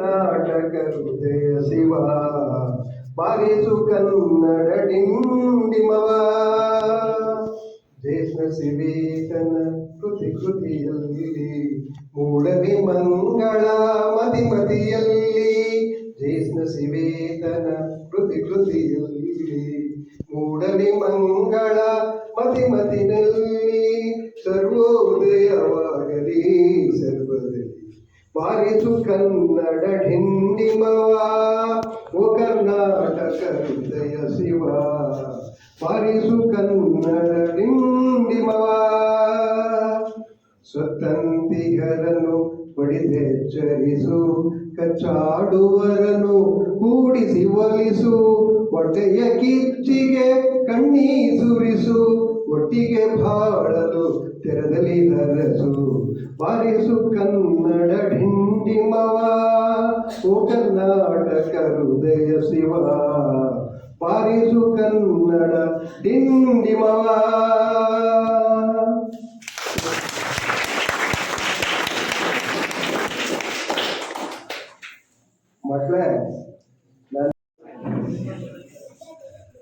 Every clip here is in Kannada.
ಕರ್ನಾಟಕ ಹೃದಯ ಶಿವ ಬಾರಿಸು ಕನ್ನಡ ಡಿಂಡಿಮವ ದೇಶ ಸಿವೇತನ ಕೃತಿಯಲ್ಲಿ ಮೂಡವಿ ಮಂಗಳ ಮದಿಯಲ್ಲಿ ದೇಶ ಸಿವೇತನ ಕೃತಿಯಲ್ಲಿ ಮೂಡವಿ ಮಂಗಳ ಮದಿನಲ್ಲಿ ಸರ್ವೋದಯವಾಗಲಿ ಸರ್ವದಲ್ಲಿ ಬಾರಿಸು ಕನ್ನಡ ಡಿಂಡಿಮವ ಓ ಕರ್ನಾಟಕ ಹೃದಯ ಶಿವ ಬಾರಿಸು ಕನ್ನಡ ಡಿಂಡಿಮವ ಸ್ವತಂತ್ರಿಗರನ್ನು ಬಡಿದೆಚ್ಚರಿಸು ಕಚ್ಚಾಡುವರನ್ನು ಕೂಡಿಸಿ ಒಲಿಸು ಹೊಟ್ಟೆಯ ಕಿಚ್ಚಿಗೆ ಕಣ್ಣೀಸುರಿಸು ಒಟ್ಟಿಗೆ ಬಾಳಲು ತೆರದಲ್ಲಿ ಹರಸು ಬಾರಿಸು ಕನ್ನಡ ಡಿಂಡಿಮವ ಓ ಕರ್ನಾಟಕ ಹೃದಯ ಶಿವ ಬಾರಿಸು ಕನ್ನಡ ಡಿಂಡಿಮವ. ಮಕ್ಕಳೇ,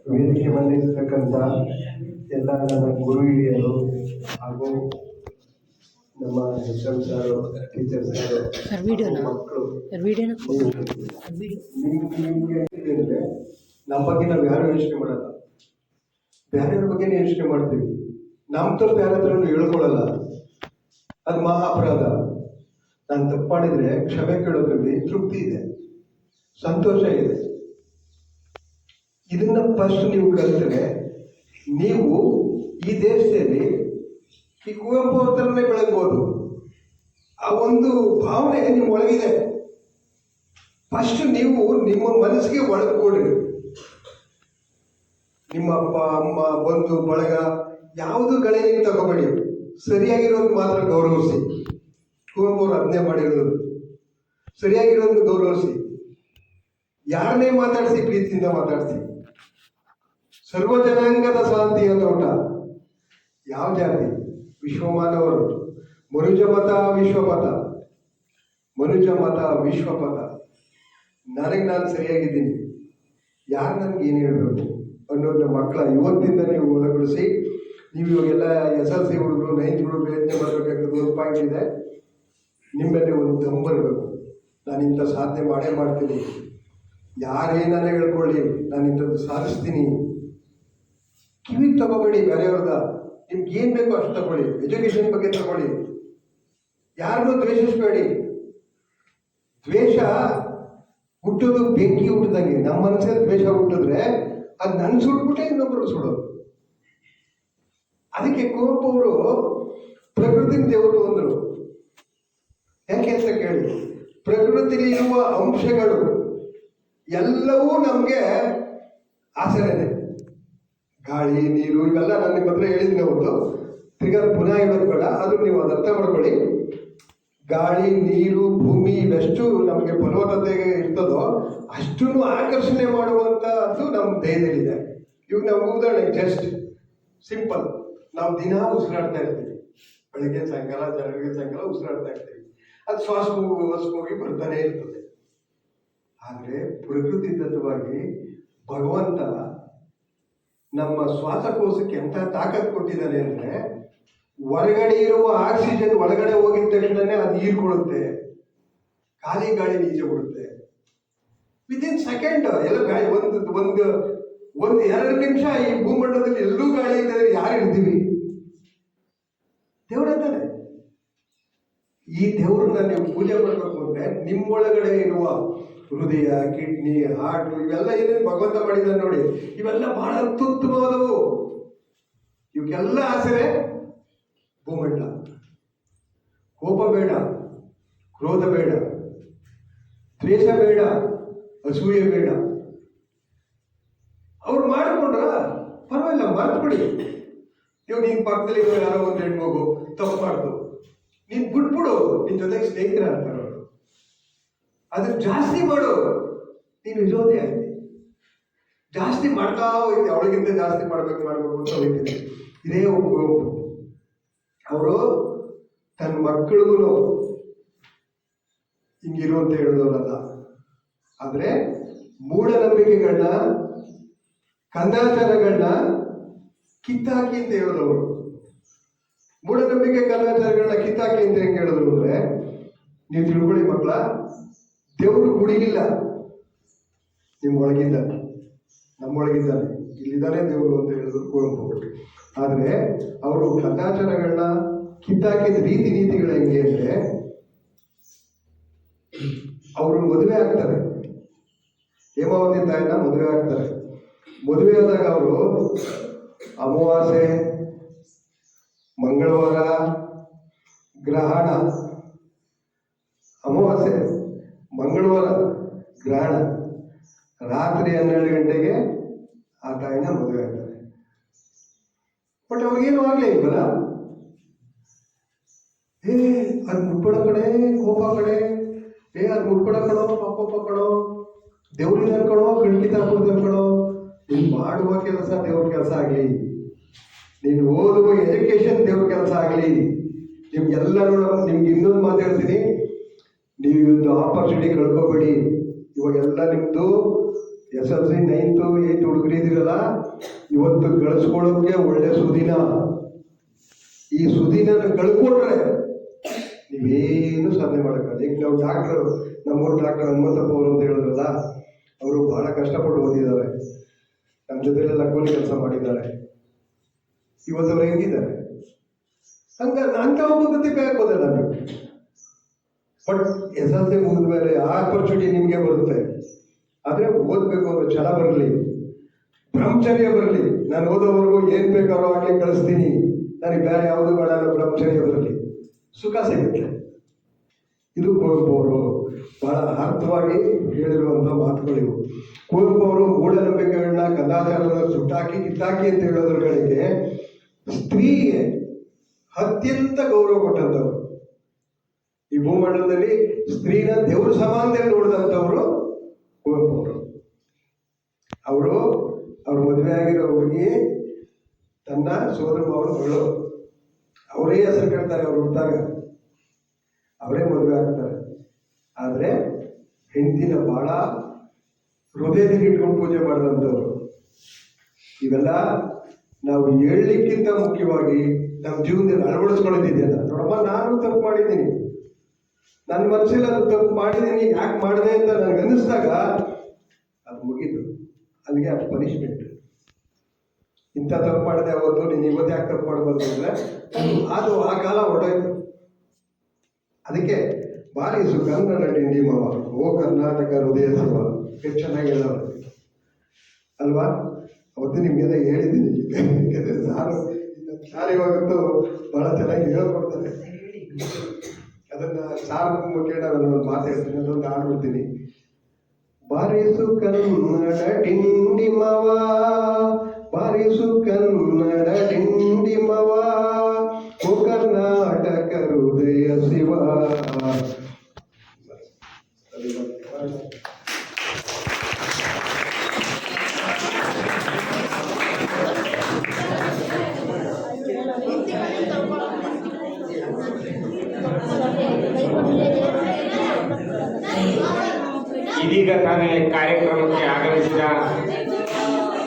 ವೇದಿಕೆ ಬಂದಿರ್ತಕ್ಕಂಥ ಎಲ್ಲ ನನ್ನ ಗುರು ಹಿರಿಯರು ಹಾಗೂ ನಮ್ಮ ಎಂ ಸಾರು, ಟೀಚರ್ ಸಾರು, ಮಕ್ಕಳು, ನಮ್ಮ ಬಗ್ಗೆ ನಾವು ಯಾರು ಯೋಚನೆ ಮಾಡಲ್ಲ, ಬೇರೆಯವ್ರ ಬಗ್ಗೆನೇ ಯೋಚನೆ ಮಾಡ್ತೀವಿ. ನಮ್ಮ ತಪ್ಪು ಯಾರ ಹತ್ರನೂ ಹೇಳ್ಕೊಳ್ಳಲ್ಲ. ಅದು ಮಹಾ ಅಪರಾಧ. ನಾನು ತಪ್ಪು ಮಾಡಿದ್ರೆ ಕ್ಷಮೆ ಕೇಳೋದ್ರಲ್ಲಿ ತೃಪ್ತಿ ಇದೆ, ಸಂತೋಷ ಇದೆ. ಇದನ್ನ ಫಸ್ಟ್ ನೀವು ಕಲಿತರೆ ನೀವು ಈ ದೇಶದಲ್ಲಿ ಈ ಕುವೆಂಪು ಅವ್ರ ಥರನೇ ಬೆಳಗ್ಬೋದು. ಆ ಒಂದು ಭಾವನೆ ನಿಮ್ಮ ಒಳಗಿದೆ. ಫಸ್ಟ್ ನೀವು ನಿಮ್ಮ ಮನಸ್ಸಿಗೆ ಒಳಗ್ಕೊಡ್ರಿ. ನಿಮ್ಮ ಅಪ್ಪ ಅಮ್ಮ ಬಂಧು ಬಳಗ ಯಾವುದು ಗಳೇನು ತಗೋಬೇಡಿ, ಸರಿಯಾಗಿರೋದು ಮಾತ್ರ ಗೌರವಿಸಿ. ಕುವೆಂಪು ಅವರು ಅದನ್ನೇ ಮಾಡಿರೋದು, ಸರಿಯಾಗಿರೋದನ್ನು ಗೌರವಿಸಿ. ಯಾರನ್ನೇ ಮಾತಾಡಿಸಿ ಪ್ರೀತಿಯಿಂದ ಮಾತಾಡಿಸಿ. ಸರ್ವ ಜನಾಂಗದ ಶಾಂತಿಯ ತೋಟ. ಯಾವ ಜಾತಿ? ವಿಶ್ವಮಾನವರು. ಮನುಜ ಮತ ವಿಶ್ವಪಥ, ಮನುಜ ಮತ ವಿಶ್ವಪಥ. ನನಗೆ ನಾನು ಸರಿಯಾಗಿದ್ದೀನಿ, ಯಾರು ನನಗೆ ಏನು ಹೇಳಬೇಕು ಅನ್ನೋದನ್ನ ಮಕ್ಕಳ ಇವತ್ತಿಂದ ನೀವು ಒಳಗೊಳಿಸಿ. ನೀವು ಇವಾಗೆಲ್ಲ SLC ಹುಡುಗರು 9th ಹುಡುಗರು ಯೋಚನೆ ಮಾಡಬೇಕಾಗ್ತದೆ. ಒಂದು ಪಾಯಿಂಟ್ ಇದೆ, ನಿಮ್ಮಲ್ಲಿ ಒಂದು ದಮ್ ಬರಬೇಕು. ನಾನು ಇಂಥ ಸಾಧನೆ ಮಾಡೇ ಮಾಡ್ತೀನಿ, ಯಾರೇನಾರ ಹೇಳ್ಕೊಳ್ಳಿ, ನಾನು ಇಂಥದ್ದು ಸಾಧಿಸ್ತೀನಿ. ಕಿವಿಗೆ ತಗೋಬೇಡಿ ಬೇರೆಯವ್ರದ. ನಿಮ್ಗೆ ಏನು ಬೇಕೋ ಅಷ್ಟು ತಗೊಳ್ಳಿ. ಎಜುಕೇಶನ್ ಬಗ್ಗೆ ತಗೊಳ್ಳಿ. ಯಾರನ್ನೂ ದ್ವೇಷಿಸಬೇಡಿ. ದ್ವೇಷ ಹುಟ್ಟೋದು ಬೆಂಕಿ ಹುಟ್ಟಿದಂಗೆ. ನಮ್ಮ ಮನಸ್ಸಲ್ಲಿ ದ್ವೇಷ ಹುಟ್ಟಿದ್ರೆ ಅದು ನನ್ನ ಸುಟ್ಬಿಟ್ಟೆ ಇನ್ನೊಬ್ಬರು ಸುಡೋದು. ಅದಕ್ಕೆ ಕುವೆಂಪು ಅವರು ಪ್ರಕೃತಿ ದೇವರು ಅಂದರು. ಯಾಕೆ ಅಂತ ಕೇಳಿ, ಪ್ರಕೃತಿಯಲ್ಲಿ ಇರುವ ಅಂಶಗಳು ಎಲ್ಲವೂ ನಮಗೆ ಆಸರೆನೆ. ಗಾಳಿ, ನೀರು, ಇವೆಲ್ಲ ನಾನು ನಿಮ್ಮ ಹತ್ರ ಹೇಳಿದ್ದೀನಿ. ಒಂದು ತಿರ್ಗಾ ಪುನಃ ಹೇಳೋದು ಬೇಡ, ಅದು ನೀವು ಅದು ಅರ್ಥ ಮಾಡ್ಕೊಳ್ಳಿ. ಗಾಳಿ, ನೀರು, ಭೂಮಿ ಇವೆಷ್ಟು ನಮಗೆ ಫಲವತ್ತತೆಗೆ ಇರ್ತದೋ ಅಷ್ಟನ್ನು ಆಕರ್ಷಣೆ ಮಾಡುವಂಥದ್ದು ನಮ್ಮ ದೇಹದಲ್ಲಿದೆ. ಇವಾಗ ನಾವು ಉದಾಹರಣೆ ಜಸ್ಟ್ ಸಿಂಪಲ್, ನಾವು ದಿನ ಉಸಿರಾಡ್ತಾ ಇರ್ತೀವಿ. ಬೆಳಗ್ಗೆ ಸಾಯಂಕಾಲ, ಬೆಳಗ್ಗೆ ಸಾಯಂಕಾಲ ಉಸಿರಾಡ್ತಾ ಇರ್ತೀವಿ. ಅದು ಶ್ವಾಸ ಹೋಗಿ ಬರ್ತಾನೆ ಇರ್ತದೆ. ಆದರೆ ಪ್ರಕೃತಿ ದತ್ತವಾಗಿ ಭಗವಂತ ನಮ್ಮ ಶ್ವಾಸಕೋಶಕ್ಕೆ ಎಂಥ ತಾಕತ್ ಕೊಟ್ಟಿದ್ದಾನೆ ಅಂದರೆ, ಹೊರಗಡೆ ಇರುವ ಆಕ್ಸಿಜನ್ ಒಳಗಡೆ ಹೋಗಿದ ತಕ್ಷಣನೇ ಅದು ಹೀರ್ಕೊಳ್ಳುತ್ತೆ, ಖಾಲಿ ಗಾಳಿ ಈಚೆ ಬಿಡುತ್ತೆ. ವಿದಿನ್ ಸೆಕೆಂಡ್ ಎಲ್ಲ ಗಾಳಿ ಒಂದು 2 ನಿಮಿಷ ಈ ಭೂಮಂಡಲದಲ್ಲಿ ಎಲ್ಲೂ ಗಾಳಿ ಇದ್ದರೆ ಯಾರು ಇರ್ತೀವಿ? ದೇವರೇ. ಈ ದೇವರನ್ನ ನೀವು ಪೂಜೆ ಮಾಡಬೇಕು ಅಂದ್ರೆ ನಿಮ್ಮೊಳಗಡೆ ಇರುವ ಹೃದಯ, ಕಿಡ್ನಿ, ಹಾರ್ಟ್ ಇವೆಲ್ಲ ಏನೇನು ಭಗವಂತ ಮಾಡಿದ್ದಾನೆ ನೋಡಿ, ಇವೆಲ್ಲ ಬಹಳ ಅತ್ಯುತ್ತಮವಾದವು. ಇವಕ್ಕೆಲ್ಲ ಆಸರೆ ಭೂಮಂಡಲ. ಕೋಪ ಬೇಡ, ಕ್ರೋಧ ಬೇಡ, ದ್ವೇಷ ಬೇಡ, ಅಸೂಯೆ ಬೇಡ. ಅವ್ರು ಮಾಡಿಕೊಂಡ್ರ ಪರವಾಗಿಲ್ಲ, ಮರ್ತು ಬಿಡಿ. ಇವಾಗ ನಿನ್ ಪಕ್ಕದಲ್ಲಿ ಯಾರೋ ಒಂದು ಹೆಣ್ಮಗು ತಪ್ಪು ಮಾಡ್ದು, ನೀನ್ ಬಿಟ್ಬಿಡು. ನಿನ್ ಜೊತೆಗೆ ಸ್ನೇಹಿತರ ಅಂತಾರ ಅವರು. ಅದನ್ನ ಜಾಸ್ತಿ ಮಾಡು, ನೀನು ವಿರೋಧಿ ಆಯ್ತು. ಜಾಸ್ತಿ ಮಾಡ್ತಾ ಹೋಯ್ತು, ಅವಳಿಗಿಂತ ಜಾಸ್ತಿ ಮಾಡ್ಬೇಕು ಅಂತ ಹೋಯ್ತಿದೆ. ಇದೇ ಒಬ್ಬ ಅವರು ತನ್ನ ಮಕ್ಕಳಿಗೂ ಹಿಂಗಿರು ಅಂತ ಹೇಳಿದವರಲ್ಲ. ಆದರೆ ಮೂಢನಂಬಿಕೆಗಳನ್ನ, ಕಂದಾಚಾರಗಳನ್ನ ಕಿತ್ತಾಕಿ ಅಂತ ಹೇಳಿದವರು. ಮೂಢನಂಬಿಕೆ ಕಂದಾಚಾರಗಳನ್ನ ಕಿತ್ತಾಕಿ ಅಂತ ಹೆಂಗೆ ಹೇಳಿದ್ರು ಅಂದ್ರೆ, ನೀವು ತಿಳ್ಕೊಳ್ಳಿ ಮಕ್ಕಳ, ದೇವರು ಗುಡಿಗಿಲ್ಲ, ನಿಮ್ಮೊಳಗಿದ್ದಾನೆ, ನಮ್ಮೊಳಗಿದ್ದಾನೆ, ಇಲ್ಲಿದ್ದಾನೆ ದೇವರು ಅಂತ ಹೇಳಿದ್ರು ಕುವೆಂಪು. ಆದರೆ ಅವರು ಕಂದಾಚಾರಗಳನ್ನ ಕಿತ್ತಾಕಿದ ನೀತಿಗಳು ಹೆಂಗೆ ಅಂದ್ರೆ, ಅವರು ಮದುವೆ ಆಗ್ತಾರೆ, ಹೇಮಾವತಿ ತಾಯಿನ ಮದುವೆ ಆಗ್ತಾರೆ. ಮದುವೆ ಆದಾಗ ಅವರು ಅಮಾವಾಸ್ಯೆ, ಮಂಗಳವಾರ, ಗ್ರಹಣ, ಅಮಾವಾಸ್ಯೆ, ಮಂಗಳವಾರ, ಗ್ರಹಣ, ರಾತ್ರಿ 12 ಗಂಟೆಗೆ ಆ ತಾಯಿನ ಮದುವೆ ಆಗ್ತಾರೆ. ಬಟ್ ಅವ್ರಿಗೇನು ಆಗ್ಲೇ ಇಲ್ವಲ್ಲ. ಅದು ಮುಟ್ಬೇಡ ಕಡೆ, ಕೋಪ ಕಡೆ, ಅದು ಮುಟ್ಬೇಡ ಕಣೋ, ಪಾಪ ಕಣೋ, ದೇವ್ರಿಗೆ ಅನ್ಕೊಳೋ, ಖಂಡಿತ ಅನ್ಕೊಳೋ. ನೀನು ಮಾಡುವ ಕೆಲಸ ದೇವ್ರ ಕೆಲಸ ಆಗಲಿ, ನೀನು ಓದುವ ಎಜುಕೇಶನ್ ದೇವ್ರ ಕೆಲಸ ಆಗಲಿ. ನಿಮ್ಗೆಲ್ಲರೂ ನಿಮ್ಗೆ ಇನ್ನೊಂದು ಮಾತಾಡ್ತೀನಿ, ನೀವು ಒಂದು ಆಪರ್ಚುನಿಟಿ ಕಳ್ಕೊಬೇಡಿ. ಇವಾಗೆಲ್ಲ ನಿಮ್ಮದು SLC 9th 8th ಹುಡುಗರಿದ್ದೀರಲ್ಲ, ಇವತ್ತು ಗಳಿಸ್ಕೊಳ್ಳೋಕೆ ಒಳ್ಳೆ ಸುದಿನ. ಈ ಸುದಿನ ಕಳ್ಕೊಂಡ್ರೆ ನೀವೇನು ಸಾಧನೆ ಮಾಡೋಕ್ಕಲ್ಲ. ಈಗ ನಾವು ನಮ್ಮೂರು ಡಾಕ್ಟರ್ ಹನುಮಂತಪ್ಪ ಅವರು ಅಂತ ಹೇಳಿದ್ರಲ್ಲ, ಅವರು ಬಹಳ ಕಷ್ಟಪಟ್ಟು ಓದಿದ್ದಾರೆ, ನಮ್ಮ ಜೊತೆಲೆಲ್ಲ ಕೂಲಿ ಕೆಲಸ ಮಾಡಿದ್ದಾರೆ. ಇವತ್ತು ಅವ್ರು ಹೆಂಗಿದ್ದಾರೆ ಅಂತ ಒಬ್ಬ ಗತಿ ಬೇಕಾಗೋದಲ್ಲ ನೀವು. ಬಟ್ SLC ಮುಗಿದ ಮೇಲೆ ಆ ಆಪರ್ಚುನಿಟಿ ನಿಮಗೆ ಬರುತ್ತೆ. ಆದರೆ ಓದಬೇಕು ಅನ್ನೋ ಛಲ ಬರಲಿ, ಬ್ರಹ್ಮಚರ್ಯ ಬರಲಿ. ನಾನು ಓದೋವರೆಗೂ ಏನು ಬೇಕಾದ್ರೂ ಆಗಲಿ ಕಳಿಸ್ತೀನಿ, ನನಗೆ ಬೇರೆ ಯಾವುದು ಬೇಡ ಅನ್ನೋ ಬ್ರಹ್ಮಚರ್ಯ ಬರಲಿ, ಸುಖ ಸಿಗುತ್ತೆ. ಇದು ಕುವೆಂಪು ಅವರು ಬಹಳ ಅರ್ಥವಾಗಿ ಹೇಳಿರುವಂಥ ಮಾತುಗಳಿವು. ಕುವೆಂಪು ಅವರು ಮೂಢನಂಬಿಕೆಗಳನ್ನ, ಕಂದಾಚಾರಗಳನ್ನ ಸುಟ್ಟಾಕಿ ಕಿತ್ತಾಕಿ ಅಂತ ಹೇಳೋದ್ರ ಕಡೆಗೆ ಸ್ತ್ರೀಗೆ ಅತ್ಯಂತ ಗೌರವ ಕೊಟ್ಟಂಥವ್ರು. ಈ ಭೂಮಂಡಲದಲ್ಲಿ ಸ್ತ್ರೀನ ದೇವರು ಸಮಾನದಲ್ಲಿ ನೋಡಿದಂಥವ್ರು ಕುವೆಂಪು ಅವರು. ಅವ್ರ ಮದುವೆ ಆಗಿರೋ ಹುಡುಗಿ ತನ್ನ ಸೋದರ ಮಾವನಗಳು, ಅವರೇ ಹೆಸರು ಕೇಳ್ತಾರೆ. ಅವ್ರು ಹುಟ್ಟಿದಾಗ ಅವರೇ ಮದುವೆ ಆಗ್ತಾರೆ. ಆದರೆ ಹೆಂಡತಿನ ಬಹಳ ಹೃದಯದಲ್ಲಿ ಇಟ್ಕೊಂಡು ಪೂಜೆ ಮಾಡಿದಂಥವ್ರು. ಇವೆಲ್ಲ ನಾವು ಹೇಳಲಿಕ್ಕಿಂತ ಮುಖ್ಯವಾಗಿ ನಮ್ಮ ಜೀವನದಲ್ಲಿ ಅಳವಡಿಸ್ಕೊಂಡಿದ್ದೀನ. ನೋಡಮ್ಮ, ನಾನು ತಪ್ಪು ಮಾಡಿದ್ದೀನಿ, ನನ್ನ ಮನಸ್ಸಲ್ಲಿ ಅದು ತಪ್ಪು ಮಾಡಿದ್ದೀನಿ, ಯಾಕೆ ಮಾಡಿದೆ ಅಂತ ನನಗೆ ಅನ್ನಿಸ್ದಾಗ ಅದು ಮುಗೀತು, ಅಲ್ಲಿಗೆ ಅದು ಪನಿಷ್ಮೆಂಟ್. ಇಂಥ ತಪ್ಪು ಮಾಡಿದೆ ಅವತ್ತು, ನೀನು ಇವತ್ತು ಯಾಕೆ ತಪ್ಪು ಮಾಡಬಾರ್ದು ಅಂದರೆ ಅದು ಆ ಕಾಲ ಹೊರಟೋಯ್ತು. ಅದಕ್ಕೆ ಬಾರಿಸು ಕನ್ನಡ ಡಿಂಡಿ ಮಾವ, ಓ ಕರ್ನಾಟಕ ಹೃದಯ ಶಿವ, ಎಷ್ಟು ಚೆನ್ನಾಗಿ ಹೇಳೋರು ಅಲ್ವಾ. ಅವತ್ತು ನಿಮಗೆಲ್ಲ ಹೇಳಿದ್ದೀನಿ. ನಾನು ಇವಾಗಂತೂ ಭಾಳ ಚೆನ್ನಾಗಿ ಹೇಳ್ಕೊಡ್ತಾರೆ. ಅದನ್ನು ಸಾರ್ ಮುಖೇನ ನಾನು ಮಾತಾಡ್ತೀನಿ, ಅದೊಂದು ಆಡ್ಬಿಡ್ತೀನಿ. ಬಾರಿಸು ಕನ್ನಡ ಡಿಂಡಿಮವ, ಬಾರಿಸು ಕನ್ನಡ ಡಿಂಡಿಮವ, ಓ ಕರ್ನಾಟಕ ಹೃದಯ ಶಿವ. ಇದೀಗ ತಾನೇ ಕಾರ್ಯಕ್ರಮಕ್ಕೆ ಆಗಮಿಸಿದ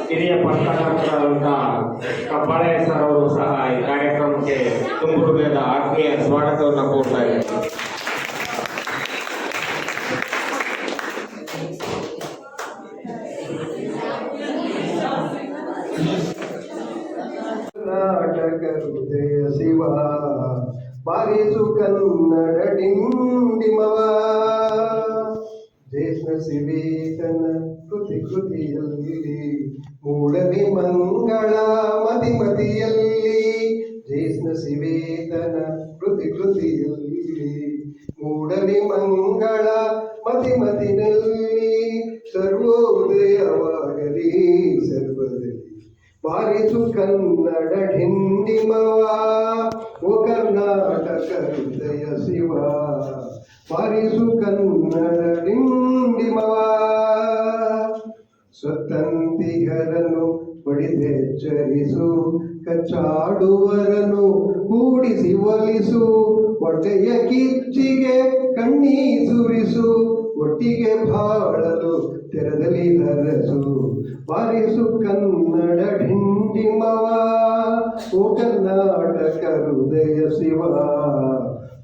ಹಿರಿಯ ಪತ್ರಕರ್ತರಾದಂಥ ಕಬ್ಬಾಳೆ ಸರ್ ಅವರು ಸಹ ಈ ಕಾರ್ಯಕ್ರಮಕ್ಕೆ ತುಂಬ ಹೃದಯದ ಆತ್ಮೀಯ ಸ್ವಾಗತವನ್ನು ಕೋರ್ತಾ ಇದ್ದಾರೆ. ಕರ್ನಾಟಕ ಹೃದಯ ಶಿವ, ಬಾರಿಸು ಕನ್ನಡ ಡಿಂಡಿಮವ, ದೇಶ ಸಿವೇತನ ಕೃತಿ ಕೃತಿಯಲ್ಲಿ, ಮೂಡಲಿ ಮಂಗಳ ಮತಿ ಮತಿಯಲ್ಲಿ, ದೇಶ ಸಿವೇತನ ಕೃತಿ ಕೃತಿಯಲ್ಲಿ, ಮೂಡಲಿ ಮಂಗಳ ಮತಿ ಮತಿನಲ್ಲಿ, ಸರ್ವೋದಯವಾಗಲಿ ಸರ್ವದಲ್ಲಿ, ಬಾರಿಸು ಕನ್ನಡ ಡಿಂಡಿಮವ, ಓ ಕರ್ನಾಟಕ ಹೃದಯ ಶಿವ, ಬಾರಿಸು ಕನ್ನಡ ಡಿಂಡಿಮವ. ಸ್ವತಂತ್ರಿಗರನ್ನು ಬಡಿದೆಚ್ಚರಿಸು, ಕಚ್ಚಾಡುವರನ್ನು ಕೂಡಿಸಿ ಒಲಿಸು, ಹೊಟ್ಟೆಯ ಕಿಚ್ಚಿಗೆ ಕಣ್ಣೀ ಸುರಿಸು, ಒಟ್ಟಿಗೆ ಬಾಳಲು ತೆರದಲ್ಲಿ ಹರಸು. ಬಾರಿಸು ಕನ್ನಡ ಡಿಂಡಿಮವ, ಓ ಕರ್ನಾಟಕ ಹೃದಯ ಶಿವ.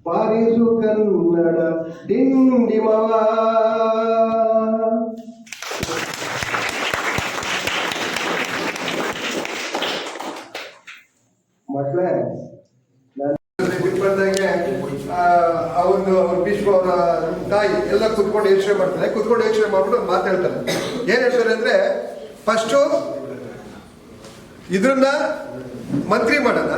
ಬಾರಿಸು ಕನ್ನಡ ಡಿಂಡಿಮವ. ಮಕ್ಕಳೇ, ಬಂದಾಗೆ ಅವ್ರ ಭೀಷ್ಮ ಅವರ ತಾಯಿ ಎಲ್ಲ ಕುತ್ಕೊಂಡು ಯೋಚನೆ ಮಾಡ್ತಾರೆ. ಕುತ್ಕೊಂಡು ಯೋಚನೆ ಮಾಡ್ಬಿಟ್ಟು ಮಾತಾಡ್ತಾರೆ. ಏನ್ ಹೇಳ್ತಾರೆ ಅಂದ್ರೆ, ಫಸ್ಟು ಇದ್ರನ್ನ ಮಂತ್ರಿ ಮಾಡೋಣ,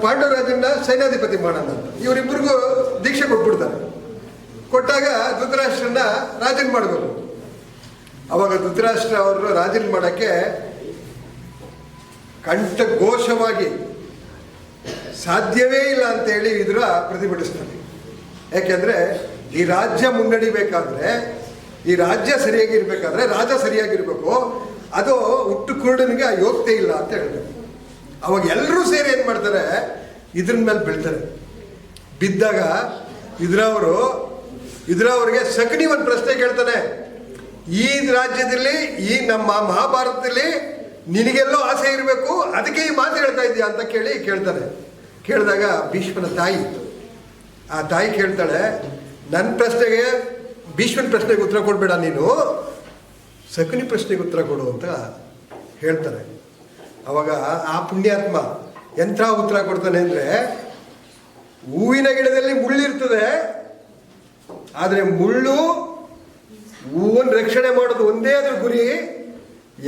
ಪಾಂಡವರಾಜನ್ನ ಸೈನ್ಯಾಧಿಪತಿ ಮಾಡೋಣ ಅಂತ ಇವರಿಬ್ಬರಿಗೂ ದೀಕ್ಷೆ ಕೊಟ್ಬಿಡ್ತಾರೆ. ಕೊಟ್ಟಾಗ ಧೃತರಾಷ್ಟ್ರನ್ನ ರಾಜನ್ ಮಾಡಬೇಕು. ಅವಾಗ ಧೃತರಾಷ್ಟ್ರ ಅವರು ರಾಜನ್ ಮಾಡಕ್ಕೆ ಕಂಠಘೋಷವಾಗಿ ಸಾಧ್ಯವೇ ಇಲ್ಲ ಅಂತೇಳಿ ವಿದುರ ಪ್ರತಿಭಟಿಸ್ತಾರೆ. ಯಾಕೆಂದ್ರೆ ಈ ರಾಜ್ಯ ಮುನ್ನಡಿಬೇಕಾದ್ರೆ, ಈ ರಾಜ್ಯ ಸರಿಯಾಗಿರ್ಬೇಕಾದ್ರೆ ರಾಜ ಸರಿಯಾಗಿರ್ಬೇಕು, ಅದು ಹುಟ್ಟು ಕುರುಡನಿಗೆ ಯೋಗ್ಯತೆ ಇಲ್ಲ ಅಂತ ಹೇಳ್ತಾರೆ. ಅವಾಗ ಎಲ್ಲರೂ ಸೇರಿ ಏನು ಮಾಡ್ತಾರೆ, ಇದ್ರ ಮೇಲೆ ಬೀಳ್ತಾರೆ. ಬಿದ್ದಾಗ ಇದ್ರವ್ರಿಗೆ ಸಗಣಿ ಒಂದು ಪ್ರಶ್ನೆ ಕೇಳ್ತಾನೆ. ಈ ರಾಜ್ಯದಲ್ಲಿ, ಈ ನಮ್ಮ ಮಹಾಭಾರತದಲ್ಲಿ ನಿನಗೆಲ್ಲೋ ಆಸೆ ಇರಬೇಕು, ಅದಕ್ಕೆ ಈ ಮಾತು ಹೇಳ್ತಾ ಇದೆಯಾ ಅಂತ ಕೇಳ್ತಾನೆ. ಕೇಳಿದಾಗ ಭೀಷ್ಮನ ತಾಯಿ, ಆ ತಾಯಿ ಕೇಳ್ತಾಳೆ, ನನ್ನ ಪ್ರಶ್ನೆಗೆ, ಭೀಷ್ಮನ ಪ್ರಶ್ನೆಗೆ ಉತ್ತರ ಕೊಡಬೇಡ, ನೀನು ಸಗಣಿ ಪ್ರಶ್ನೆಗೆ ಉತ್ತರ ಕೊಡು ಅಂತ ಹೇಳ್ತಾರೆ. ಅವಾಗ ಆ ಪುಣ್ಯಾತ್ಮ ಎಂಥ ಉತ್ತರ ಕೊಡ್ತಾನೆ ಅಂದರೆ, ಹೂವಿನ ಗಿಡದಲ್ಲಿ ಮುಳ್ಳಿರ್ತದೆ, ಆದರೆ ಮುಳ್ಳು ಹೂವನ್ನು ರಕ್ಷಣೆ ಮಾಡೋದು ಒಂದೇ ಅದ್ರ ಗುರಿ,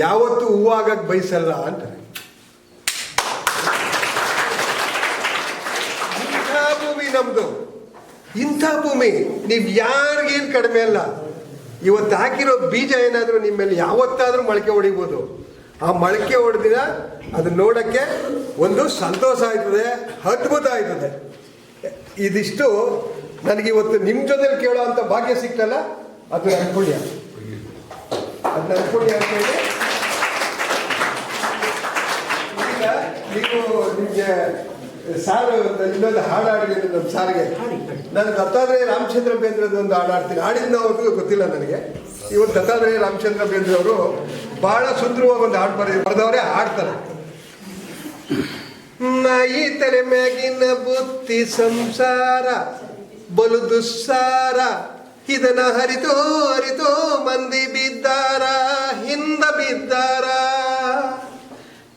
ಯಾವತ್ತೂ ಹೂವಾಗಕ್ಕೆ ಬಯಸಲ್ಲ ಅಂತಾರೆ. ಇಂಥ ಭೂಮಿ ನಮ್ದು, ಇಂಥ ಭೂಮಿ. ನೀವು ಯಾರಿಗೇನು ಕಡಿಮೆ ಅಲ್ಲ. ಇವತ್ತು ಹಾಕಿರೋ ಬೀಜ ಏನಾದರೂ ನಿಮ್ಮ ಮೇಲೆ ಯಾವತ್ತಾದರೂ ಮೊಳಕೆ ಹೊಡಿಬೋದು. ಆ ಮೊಳಕೆ ಹೊಡೆದಿನ ಅದು ನೋಡೋಕ್ಕೆ ಒಂದು ಸಂತೋಷ ಆಯ್ತದೆ, ಅದ್ಭುತ ಆಯ್ತದೆ. ಇದಿಷ್ಟು ನನಗಿವತ್ತು ನಿಮ್ಮ ಜೊತೆಲಿ ಕೇಳೋ ಅಂಥ ಭಾಗ್ಯ ಸಿಕ್ತಲ್ಲ, ಅದು ನನ್ನ ಪುಣ್ಯ. ಅದು ನನ್ನ ಪುಣ್ಯ ಅಂತೇಳಿ ಈಗ ನೀವು ನಿಮಗೆ ಸಾರು ಇನ್ನೊಂದು ಹಾಡು ಹಾಡಿದ್ದೀನಿ ನಮ್ಮ ಸಾರಿಗೆ. ನಾನು ದತ್ತಾತ್ರೇಯ ರಾಮಚಂದ್ರ ಬೇಂದ್ರದ್ದು ಒಂದು ಹಾಡು ಹಾಡ್ತೀನಿ. ಹಾಡಿನ ಅವ್ರಿಗೂ ಗೊತ್ತಿಲ್ಲ ನನಗೆ. ಇವತ್ತು ದತ್ತಾತ್ರೇಯ ರಾಮಚಂದ್ರ ಬೇಂದ್ರ ಅವರು ಬಹಳ ಸುಂದರವಾಗಿ ಒಂದು ಹಾಡು ಬರೆದವರೇ ಹಾಡ್ತಾರೆ. ನಾಯಿ ತಲೆ ಮ್ಯಾಗಿನ ಬುತ್ತಿ ಸಂಸಾರ ಬಲು ದುಸ್ಸಾರ, ಇದನ್ನ ಹರಿತೋ ಹರಿತೋ ಮಂದಿ ಬಿದ್ದಾರ, ಹಿಂದ ಬಿದ್ದಾರ.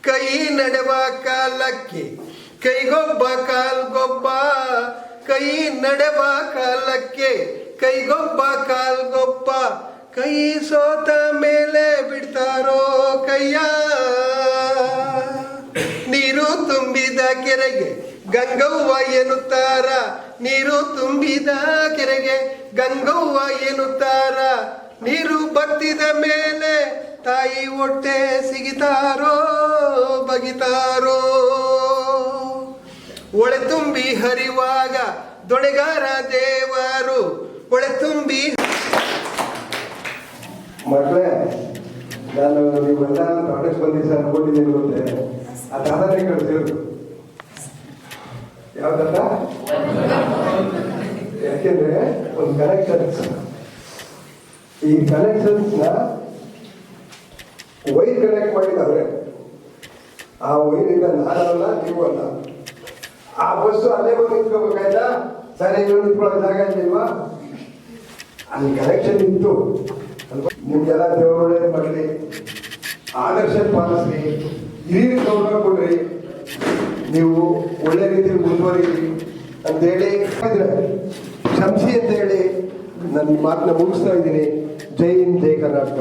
ಕೈ ನಡೆವ ಕಾಲಕ್ಕೆ ಕೈಗೊಬ್ಬ ಕಾಲ್ಗೊಬ್ಬ, ಕೈ ನಡೆವ ಕಾಲಕ್ಕೆ ಕೈಗೊಬ್ಬ ಕಾಲ್ಗೊಬ್ಬ. ಕೈ ಸೋತ ಮೇಲೆ ಬಿಡ್ತಾರೋ ಕೈಯ, ನೀರು ತುಂಬಿದ ಕೆರೆಗೆ ಗಂಗವ್ವ ಎನ್ನುತ್ತಾರ, ನೀರು ತುಂಬಿದ ಕೆರೆಗೆ ಗಂಗವ್ವ ಎನ್ನುತ್ತಾರ. ನೀರು ಬತ್ತಿದ ಮೇಲೆ ತಾಯಿ ಹೊಟ್ಟೆ ಸಿಗಿತಾರೋ ಬಗಿತಾರೋ. ಒಳೆ ತುಂಬಿ ಹರಿವಾಗ ದೊಣೆಗಾರ ದೇವರು, ಒಳೆ ತುಂಬಿ. ಮಕ್ಕಳೇ, ನಾನು ನೀವೆಲ್ಲ ಪ್ರಾಡಕ್ಟ್ ಬಂದಿದ್ದ ಅನ್ಕೊಂಡಿದ್ದೀನಿ. ಮತ್ತೆ ಆ ದಾದಾನೇ ಕಳಿಸಿರೋದು ಯಾವ್ದಲ್ಲ, ಯಾಕೆಂದ್ರೆ ಒಂದು ಕನೆಕ್ಷನ್ಸ್, ಈ ಕನೆಕ್ಷನ್ಸ್ನ ವೈರ್ ಕನೆಕ್ಟ್ ಮಾಡಿದವ್ರೆ. ಆ ವೈರಿಂದ ನಾನಲ್ಲ, ನೀವು ಅಲ್ಲ. ಆ ಬಸ್ಸು ಅಲ್ಲೇ ಬಂದು ನಿಂತ್ಕೋಬೇಕಾಯ್ತಾ? ಸರಿ, ನೀವು ನಿಂತ್ಕೊಳ್ಳೋ ಜಾಗ ಇಲ್ವಾ? ಅಲ್ಲಿ ಕನೆಕ್ಷನ್ ಇತ್ತು. ನಿಮ್ಗೆಲ್ಲ ದೇವರು ಒಳ್ಳೇದು ಮಾಡಲಿ, ಆದರ್ಶ ಪಾಲಿಸ್ರಿ, ಹಿರಿಯ ಗೌರವ ಕೊಡ್ರಿ, ನೀವು ಒಳ್ಳೆ ರೀತಿಯಲ್ಲಿ ಮುಂದುವರಿರಿ ಅಂತೇಳಿ ಕ್ಷಮಿಸಿ ಅಂತ ಹೇಳಿ ನನ್ನ ಮಾತನ್ನ ಮುಗಿಸ್ತಾ ಇದ್ದೀನಿ. ಜೈ ಹಿಂದ್, ಜೈ ಕರ್ನಾಟಕ.